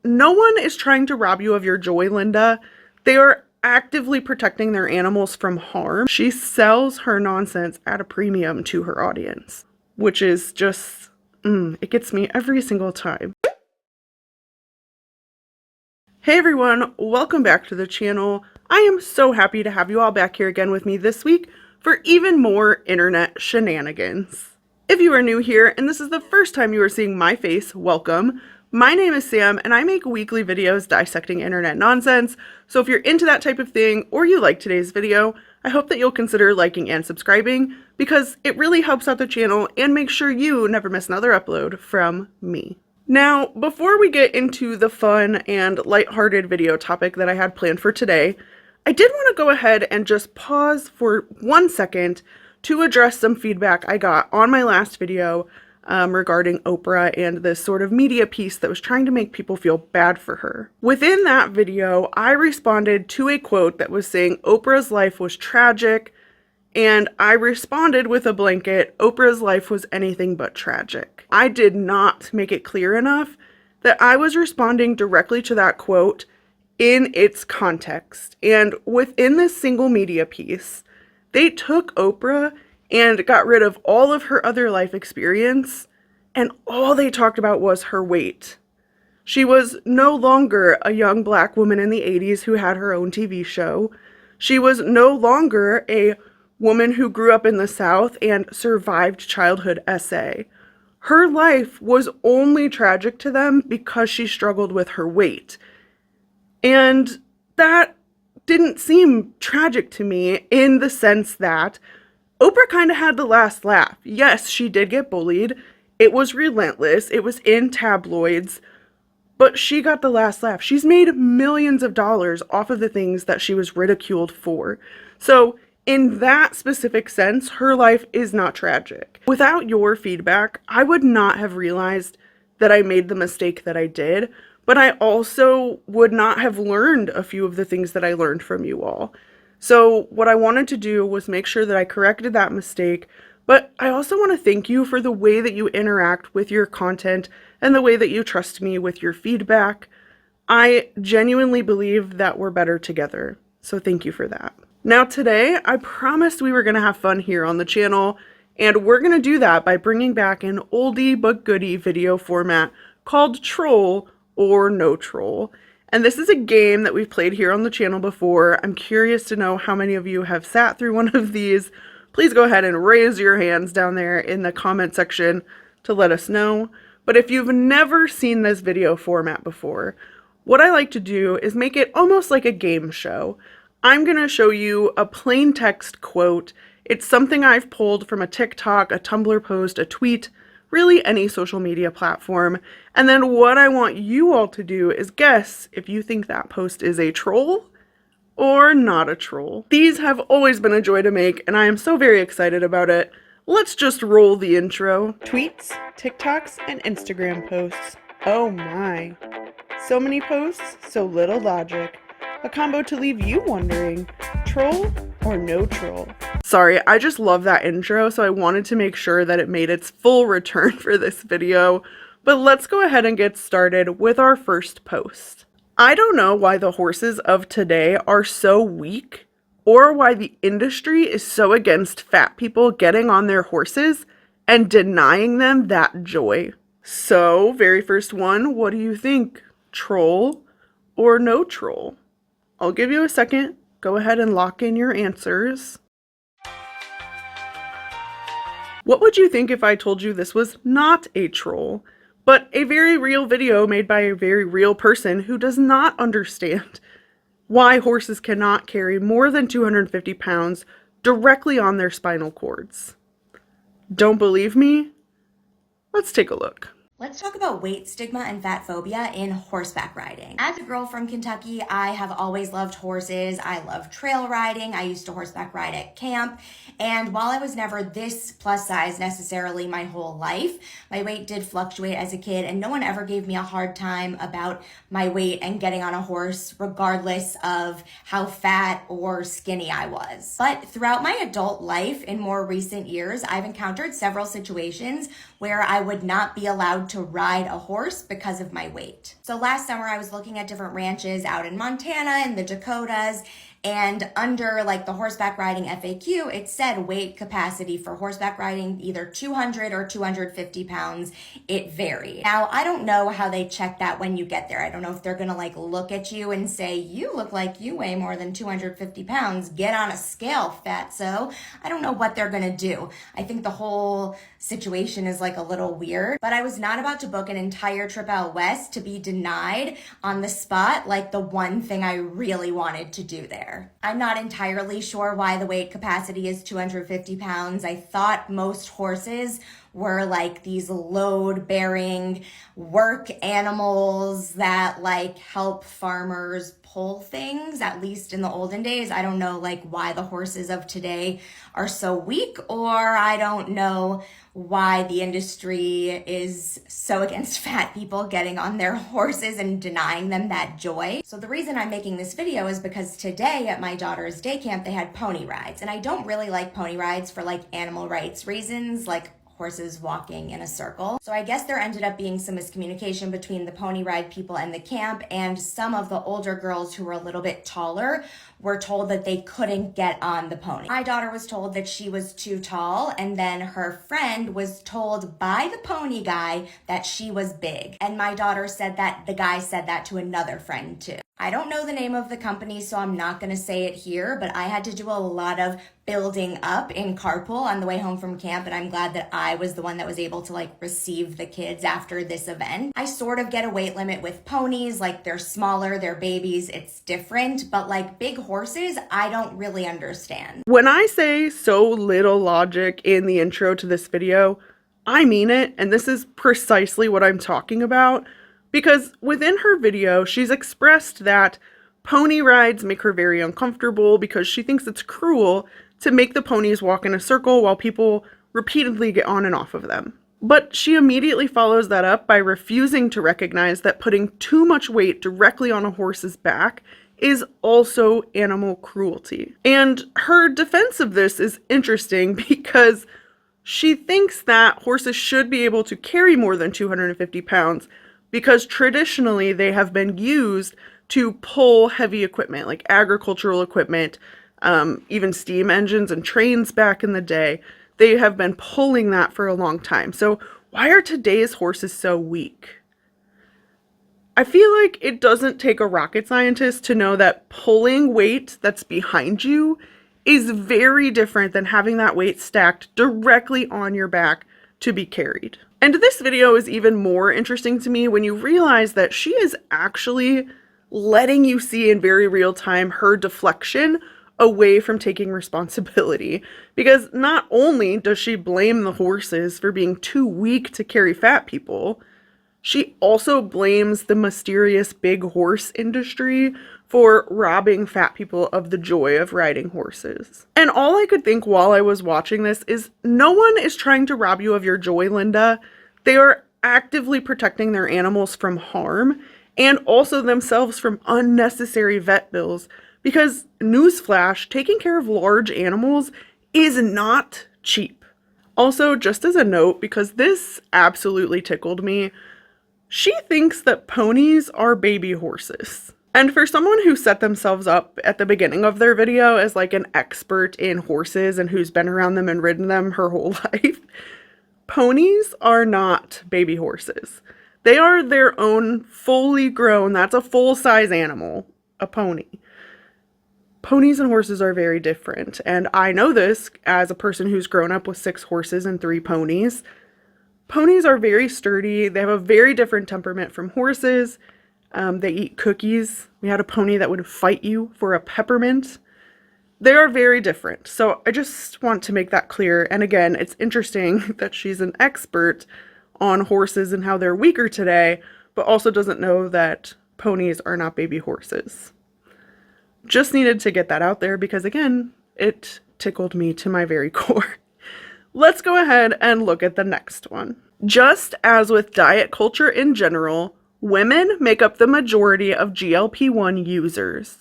no one is trying to rob you of your joy, Linda. They are actively protecting their animals from harm. She sells her nonsense at a premium to her audience, which is just, it gets me every single time. Hey everyone, welcome back to the channel. I am so happy to have you all back here again with me this week for even more internet shenanigans. If you are new here and this is the first time you are seeing my face, welcome. My name is Sam and I make weekly videos dissecting internet nonsense, so if you're into that type of thing or you like today's video, I hope that you'll consider liking and subscribing because it really helps out the channel and makes sure you never miss another upload from me. Now, before we get into the fun and lighthearted video topic that I had planned for today, I did want to go ahead and just pause for 1 second to address some feedback I got on my last video regarding Oprah and this sort of media piece that was trying to make people feel bad for her. Within that video, I responded to a quote that was saying Oprah's life was tragic, and I responded with a blanket, Oprah's life was anything but tragic. I did not make it clear enough that I was responding directly to that quote in its context. And within this single media piece, they took Oprah and got rid of all of her other life experience, and all they talked about was her weight. She was no longer a young black woman in the 80s who had her own TV show. She was no longer a woman who grew up in the South and survived childhood SA. Her life was only tragic to them because she struggled with her weight. And that didn't seem tragic to me in the sense that Oprah kind of had the last laugh. Yes, she did get bullied. It was relentless. It was in tabloids. But she got the last laugh. She's made millions of dollars off of the things that she was ridiculed for. So in that specific sense, her life is not tragic. Without your feedback, I would not have realized that I made the mistake that I did, but I also would not have learned a few of the things that I learned from you all. So what I wanted to do was make sure that I corrected that mistake, but I also want to thank you for the way that you interact with your content and the way that you trust me with your feedback. I genuinely believe that we're better together, so thank you for that. Now today, I promised we were going to have fun here on the channel, and we're going to do that by bringing back an oldie but goodie video format called Troll or No Troll. And this is a game that we've played here on the channel before. I'm curious to know how many of you have sat through one of these. Please go ahead and raise your hands down there in the comment section to let us know. But if you've never seen this video format before, what I like to do is make it almost like a game show. I'm going to show you a plain text quote. It's something I've pulled from a TikTok, a Tumblr post, a tweet, really any social media platform. And then what I want you all to do is guess if you think that post is a troll or not a troll. These have always been a joy to make, and I am so very excited about it. Let's just roll the intro. Tweets, TikToks, and Instagram posts. Oh my. So many posts, so little logic. A combo to leave you wondering, troll or no troll? Sorry, I just love that intro, so I wanted to make sure that it made its full return for this video. But let's go ahead and get started with our first post. I don't know why the horses of today are so weak, or why the industry is so against fat people getting on their horses and denying them that joy. So, very first one, what do you think? Troll or no troll? I'll give you a second. Go ahead and lock in your answers. What would you think if I told you this was not a troll, but a very real video made by a very real person who does not understand why horses cannot carry more than 250 pounds directly on their spinal cords? Don't believe me? Let's take a look. Let's talk about weight stigma and fat phobia in horseback riding. As a girl from Kentucky, I have always loved horses. I love trail riding. I used to horseback ride at camp. And while I was never this plus size necessarily my whole life, my weight did fluctuate as a kid, and no one ever gave me a hard time about my weight and getting on a horse, regardless of how fat or skinny I was. But throughout my adult life, in more recent years, I've encountered several situations where I would not be allowed allowed to ride a horse because of my weight. So last summer I was looking at different ranches out in Montana and the Dakotas, and under like the horseback riding FAQ, it said weight capacity for horseback riding, either 200 or 250 pounds. It varied. Now, I don't know how they check that when you get there. I don't know if they're gonna like look at you and say, you look like you weigh more than 250 pounds. Get on a scale, fatso. I don't know what they're gonna do. I think the whole situation is like a little weird, but I was not about to book an entire trip out west to be denied on the spot, like the one thing I really wanted to do there. I'm not entirely sure why the weight capacity is 250 pounds. I thought most horses were like these load-bearing work animals that like help farmers pull things, at least in the olden days. I don't know like why the horses of today are so weak, or I don't know why the industry is so against fat people getting on their horses and denying them that joy. So the reason I'm making this video is because today at my daughter's day camp, they had pony rides, and I don't really like pony rides for like animal rights reasons, like horses walking in a circle. So I guess there ended up being some miscommunication between the pony ride people and the camp, and some of the older girls who were a little bit taller were told that they couldn't get on the pony. My daughter was told that she was too tall, and then her friend was told by the pony guy that she was big. And my daughter said that the guy said that to another friend too. I don't know the name of the company, so I'm not gonna say it here, but I had to do a lot of building up in carpool on the way home from camp, and I'm glad that I was the one that was able to like receive the kids after this event. I sort of get a weight limit with ponies, like they're smaller, they're babies, it's different, but like big horses, I don't really understand. When I say so little logic in the intro to this video, I mean it, and this is precisely what I'm talking about. Because within her video, she's expressed that pony rides make her very uncomfortable because she thinks it's cruel to make the ponies walk in a circle while people repeatedly get on and off of them. But she immediately follows that up by refusing to recognize that putting too much weight directly on a horse's back is also animal cruelty. And her defense of this is interesting because she thinks that horses should be able to carry more than 250 pounds because traditionally they have been used to pull heavy equipment like agricultural equipment, even steam engines and trains back in the day. They have been pulling that for a long time. So why are today's horses so weak? I feel like it doesn't take a rocket scientist to know that pulling weight that's behind you is very different than having that weight stacked directly on your back to be carried. And this video is even more interesting to me when you realize that she is actually letting you see in very real time her deflection away from taking responsibility. Because not only does she blame the horses for being too weak to carry fat people, she also blames the mysterious big horse industry for robbing fat people of the joy of riding horses. And all I could think while I was watching this is no one is trying to rob you of your joy, Linda. They are actively protecting their animals from harm and also themselves from unnecessary vet bills because, newsflash, taking care of large animals is not cheap. Also, just as a note, because this absolutely tickled me, she thinks that ponies are baby horses. And for someone who set themselves up at the beginning of their video as like an expert in horses and who's been around them and ridden them her whole life, ponies are not baby horses. They are their own fully grown, that's a full-size animal, a pony. Ponies and horses are very different, and I know this as a person who's grown up with 6 horses and 3 ponies. Ponies are very sturdy. They have a very different temperament from horses. They eat cookies. We had a pony that would fight you for a peppermint. They are very different. So I just want to make that clear. And again, it's interesting that she's an expert on horses and how they're weaker today, but also doesn't know that ponies are not baby horses. Just needed to get that out there because, again, it tickled me to my very core. Let's go ahead and look at the next one. Just as with diet culture in general, women make up the majority of GLP-1 users.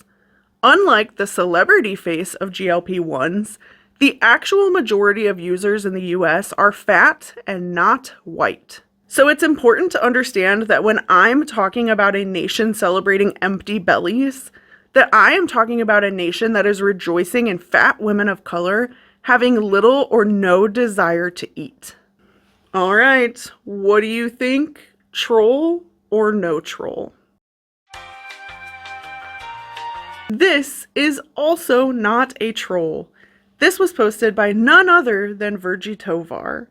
Unlike the celebrity face of GLP-1s, the actual majority of users in the US are fat and not white. So it's important to understand that when I'm talking about a nation celebrating empty bellies, that I am talking about a nation that is rejoicing in fat women of color having little or no desire to eat. All right, what do you think? Troll or no troll? This is also not a troll. This was posted by none other than Virgie Tovar.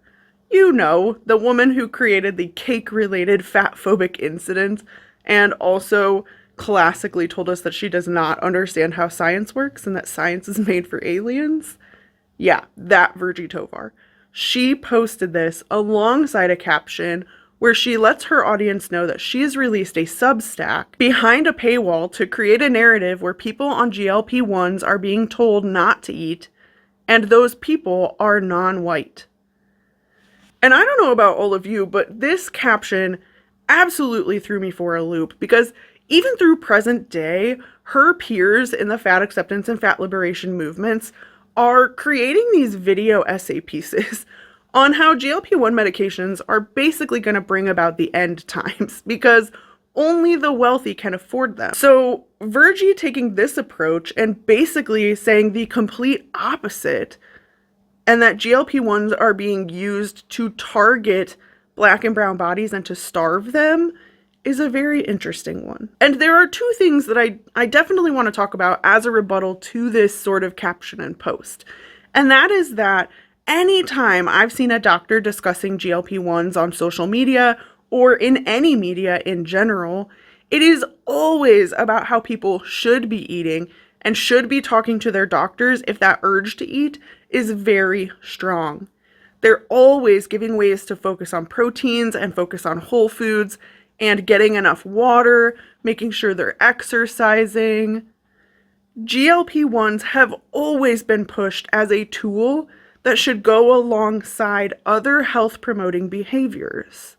You know, the woman who created the cake-related fat-phobic incident and also classically told us that she does not understand how science works and that science is made for aliens. Yeah, that Virgie Tovar. She posted this alongside a caption where she lets her audience know that she has released a Substack behind a paywall to create a narrative where people on GLP-1s are being told not to eat, and those people are non-white. And I don't know about all of you, but this caption absolutely threw me for a loop because even through present day, her peers in the fat acceptance and fat liberation movements are creating these video essay pieces on how GLP-1 medications are basically going to bring about the end times because only the wealthy can afford them. So Virgie taking this approach and basically saying the complete opposite, and that GLP-1s are being used to target Black and brown bodies and to starve them, is a very interesting one. And there are two things that I definitely want to talk about as a rebuttal to this sort of caption and post. And that is that anytime I've seen a doctor discussing GLP-1s on social media or in any media in general, it is always about how people should be eating and should be talking to their doctors if that urge to eat is very strong. They're always giving ways to focus on proteins and focus on whole foods and getting enough water, making sure they're exercising. GLP-1s have always been pushed as a tool that should go alongside other health-promoting behaviors,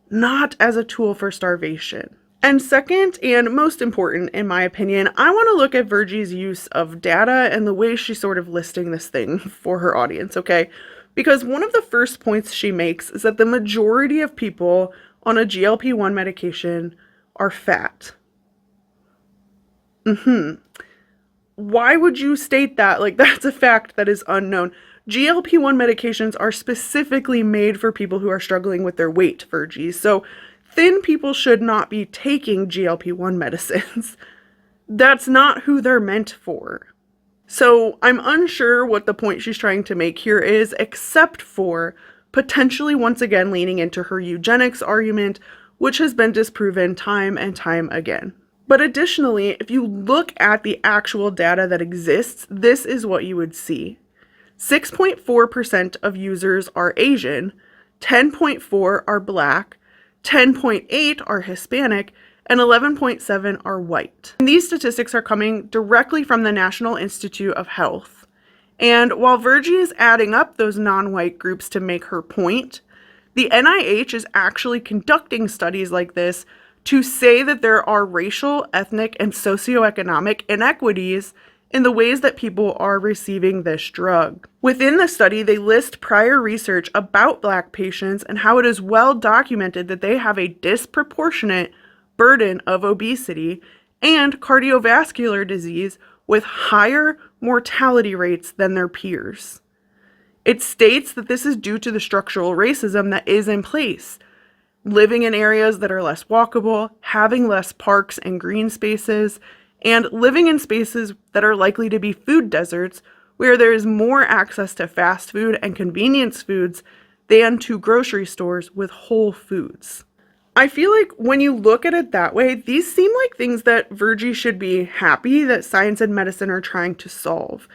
not as a tool for starvation. And second, and most important in my opinion, I want to look at Virgie's use of data and the way she's sort of listing this thing for her audience, okay? Because one of the first points she makes is that the majority of people on a GLP-1 medication are fat. Why would you state that? Like, that's a fact that is unknown. GLP-1 medications are specifically made for people who are struggling with their weight, Virgie. So thin people should not be taking GLP-1 medicines. That's not who they're meant for. So I'm unsure what the point she's trying to make here is, except for potentially once again leaning into her eugenics argument, which has been disproven time and time again. But additionally, if you look at the actual data that exists, this is what you would see. 6.4% of users are Asian, 10.4% are Black, 10.8% are Hispanic, and 11.7% are white. And these statistics are coming directly from the National Institute of Health. And while Virgie is adding up those non-white groups to make her point, the NIH is actually conducting studies like this to say that there are racial, ethnic, and socioeconomic inequities in the ways that people are receiving this drug. Within the study, they list prior research about Black patients and how it is well documented that they have a disproportionate burden of obesity and cardiovascular disease with higher mortality rates than their peers. It states that this is due to the structural racism that is in place. Living in areas that are less walkable, having less parks and green spaces, and living in spaces that are likely to be food deserts where there is more access to fast food and convenience foods than to grocery stores with whole foods. I feel like when you look at it that way, these seem like things that Virgie should be happy that science and medicine are trying to solve.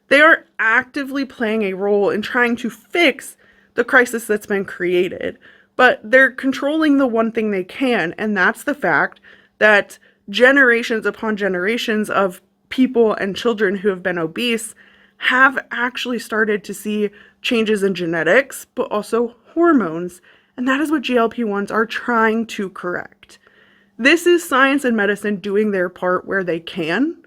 They are actively playing a role in trying to fix the crisis that's been created, but they're controlling the one thing they can, and that's the fact that generations upon generations of people and children who have been obese have actually started to see changes in genetics, but also hormones. And that is what GLP-1s are trying to correct. This is science and medicine doing their part where they can,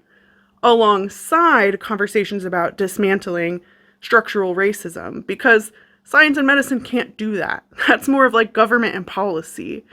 alongside conversations about dismantling structural racism, because Science and medicine can't do that. That's more of like government and policy.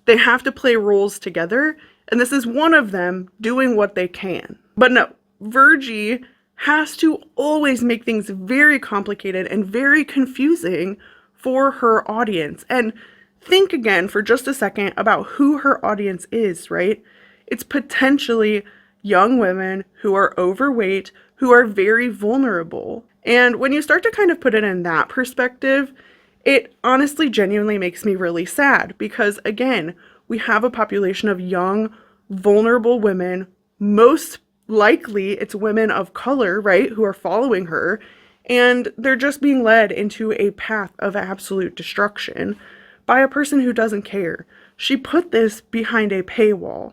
They have to play roles together, and this is one of them doing what they can. But no, Virgie has to always make things very complicated and very confusing for her audience. And think again for just a second about who her audience is, right? It's potentially young women who are overweight, who are very vulnerable. And when you start to kind of put it in that perspective, it honestly genuinely makes me really sad because, again, we have a population of young, vulnerable women. Most likely it's women of color, right, who are following her, and they're just being led into a path of absolute destruction by a person who doesn't care. She put this behind a paywall.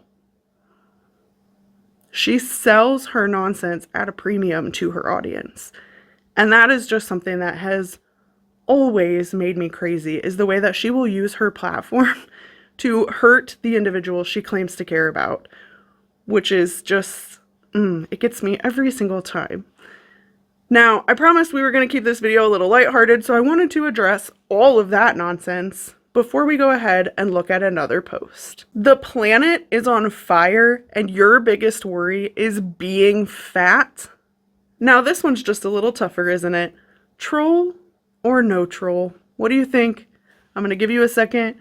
She sells her nonsense at a premium to her audience. And that is just something that has always made me crazy, is the way that she will use her platform to hurt the individual she claims to care about, which is just, it gets me every single time. Now, I promised we were going to keep this video a little lighthearted, so I wanted to address all of that nonsense before we go ahead and look at another post. The planet is on fire, and your biggest worry is being fat? Now, this one's just a little tougher, isn't it? Troll or no troll? What do you think? I'm going to give you a second.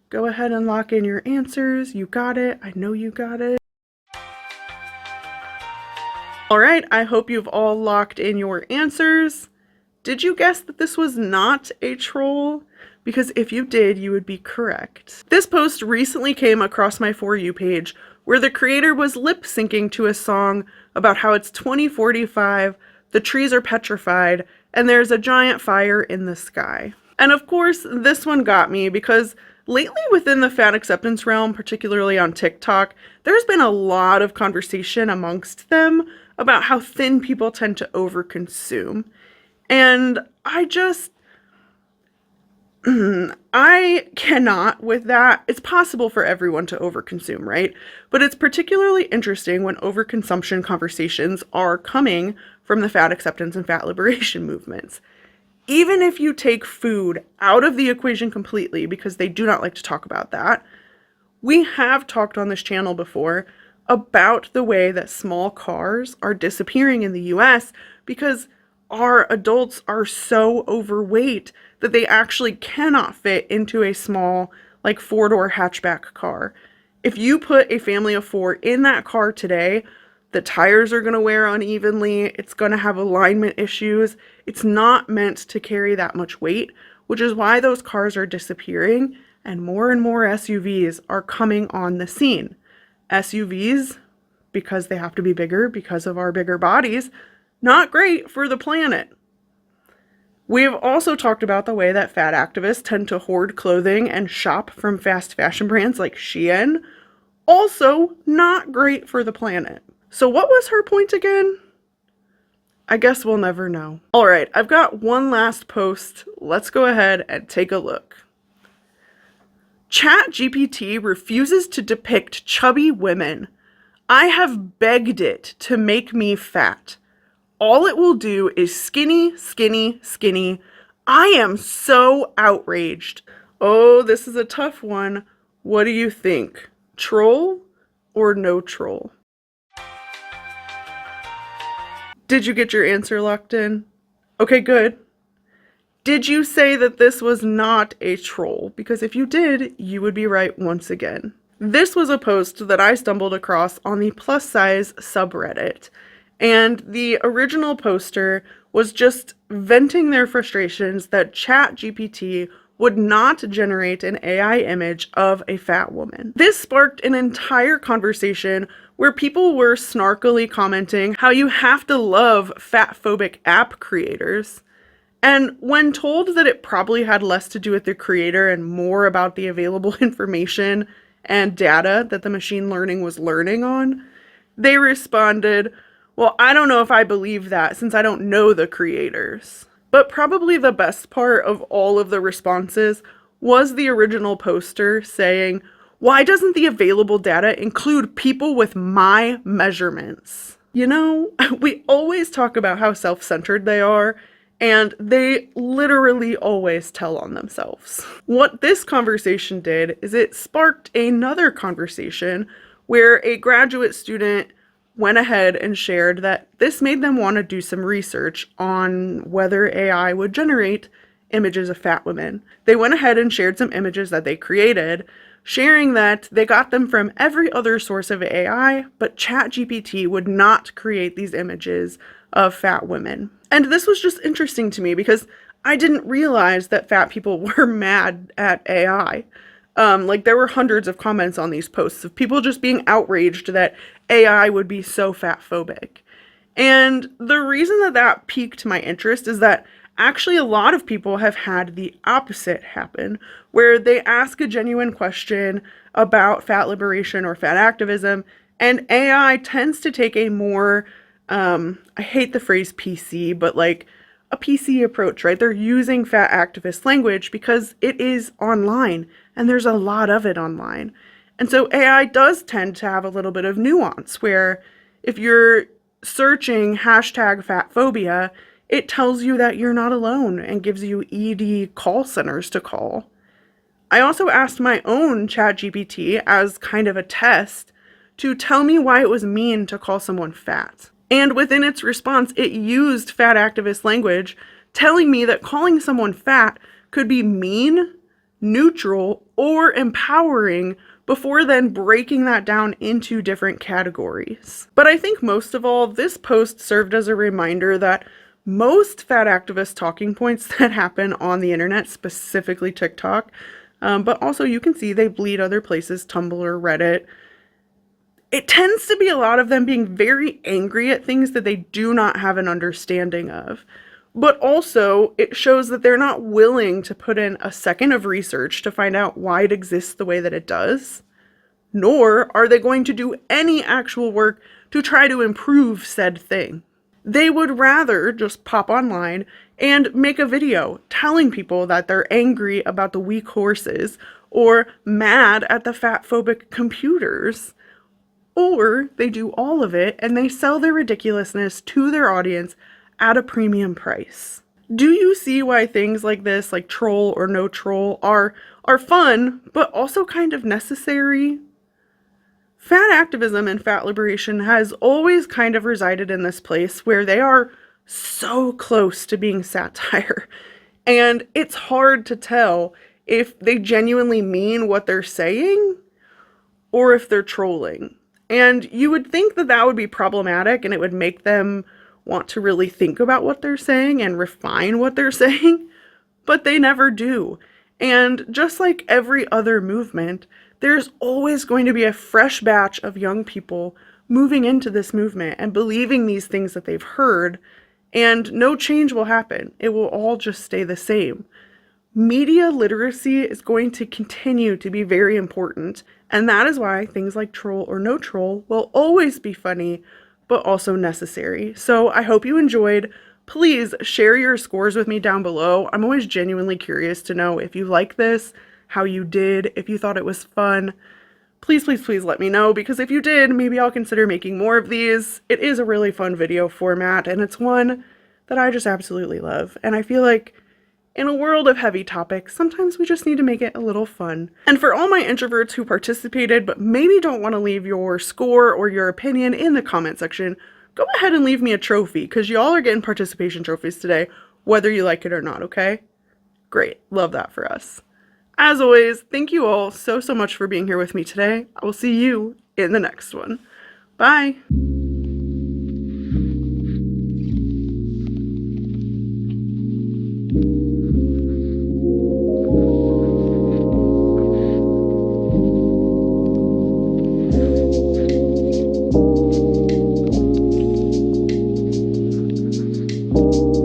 Go ahead and lock in your answers. You got it. I know you got it. All right, I hope you've all locked in your answers. Did you guess that this was not a troll? Because if you did, you would be correct. This post recently came across my For You page where the creator was lip syncing to a song about how it's 2045, the trees are petrified, and there's a giant fire in the sky. And of course, this one got me because lately within the fat acceptance realm, particularly on TikTok, there's been a lot of conversation amongst them about how thin people tend to overconsume. And I cannot with that. It's possible for everyone to overconsume, right? But it's particularly interesting when overconsumption conversations are coming from the fat acceptance and fat liberation movements. Even if you take food out of the equation completely, because they do not like to talk about that, we have talked on this channel before about the way that small cars are disappearing in the US because our adults are so overweight that they actually cannot fit into a small, like 4-door hatchback car. If you put a family of 4 in that car today, the tires are going to wear unevenly. It's going to have alignment issues. It's not meant to carry that much weight, which is why those cars are disappearing and more SUVs are coming on the scene. SUVs, because they have to be bigger because of our bigger bodies, not great for the planet. We've also talked about the way that fat activists tend to hoard clothing and shop from fast fashion brands like Shein. Also not great for the planet. So what was her point again? I guess we'll never know. All right, I've got one last post. Let's go ahead and take a look. ChatGPT refuses to depict chubby women. I have begged it to make me fat. All it will do is skinny, skinny, skinny. I am so outraged. Oh, this is a tough one. What do you think? Troll or no troll? Did you get your answer locked in? Okay, good. Did you say that this was not a troll? Because if you did, you would be right once again. This was a post that I stumbled across on the plus size subreddit. And the original poster was just venting their frustrations that ChatGPT would not generate an AI image of a fat woman. This sparked an entire conversation where people were snarkily commenting how you have to love fat-phobic app creators. And when told that it probably had less to do with the creator and more about the available information and data that the machine learning was learning on, they responded, well, I don't know if I believe that since I don't know the creators. But probably the best part of all of the responses was the original poster saying, why doesn't the available data include people with my measurements? You know, we always talk about how self-centered they are, and they literally always tell on themselves. What this conversation did is it sparked another conversation where a graduate student went ahead and shared that this made them want to do some research on whether AI would generate images of fat women. They went ahead and shared some images that they created, sharing that they got them from every other source of AI, but ChatGPT would not create these images of fat women. And this was just interesting to me because I didn't realize that fat people were mad at AI. There were hundreds of comments on these posts of people just being outraged that AI would be so fat phobic. And the reason that that piqued my interest is that actually a lot of people have had the opposite happen, where they ask a genuine question about fat liberation or fat activism, and AI tends to take a more, I hate the phrase PC, but like a PC approach, right? They're using fat activist language because it is online and there's a lot of it online. And so AI does tend to have a little bit of nuance where if you're searching hashtag fat phobia, it tells you that you're not alone and gives you ED call centers to call. I also asked my own ChatGPT as kind of a test to tell me why it was mean to call someone fat. And within its response, it used fat activist language, telling me that calling someone fat could be mean, neutral, or empowering before then breaking that down into different categories. But I think most of all, this post served as a reminder that most fat activist talking points that happen on the internet, specifically TikTok, but also you can see they bleed other places, Tumblr, Reddit. It tends to be a lot of them being very angry at things that they do not have an understanding of. But also, it shows that they're not willing to put in a second of research to find out why it exists the way that it does, nor are they going to do any actual work to try to improve said thing. They would rather just pop online and make a video telling people that they're angry about the weak horses or mad at the fat-phobic computers. Or they do all of it and they sell their ridiculousness to their audience at a premium price. Do you see why things like this, like troll or no troll, are fun, but also kind of necessary? Fat activism and fat liberation has always kind of resided in this place where they are so close to being satire. And it's hard to tell if they genuinely mean what they're saying or if they're trolling. And you would think that that would be problematic and it would make them want to really think about what they're saying and refine what they're saying, but they never do. And just like every other movement, there's always going to be a fresh batch of young people moving into this movement and believing these things that they've heard, and no change will happen. It will all just stay the same. Media literacy is going to continue to be very important, and that is why things like troll or no troll will always be funny, but also necessary. So I hope you enjoyed. Please share your scores with me down below. I'm always genuinely curious to know if you like this, how you did, if you thought it was fun. Please, please, please let me know, because if you did, maybe I'll consider making more of these. It is a really fun video format, and it's one that I just absolutely love. And I feel like in a world of heavy topics, sometimes we just need to make it a little fun. And for all my introverts who participated but maybe don't want to leave your score or your opinion in the comment section, go ahead and leave me a trophy, because y'all are getting participation trophies today, whether you like it or not, okay? Great. Love that for us. As always, thank you all so much for being here with me today. I will see you in the next one. Bye!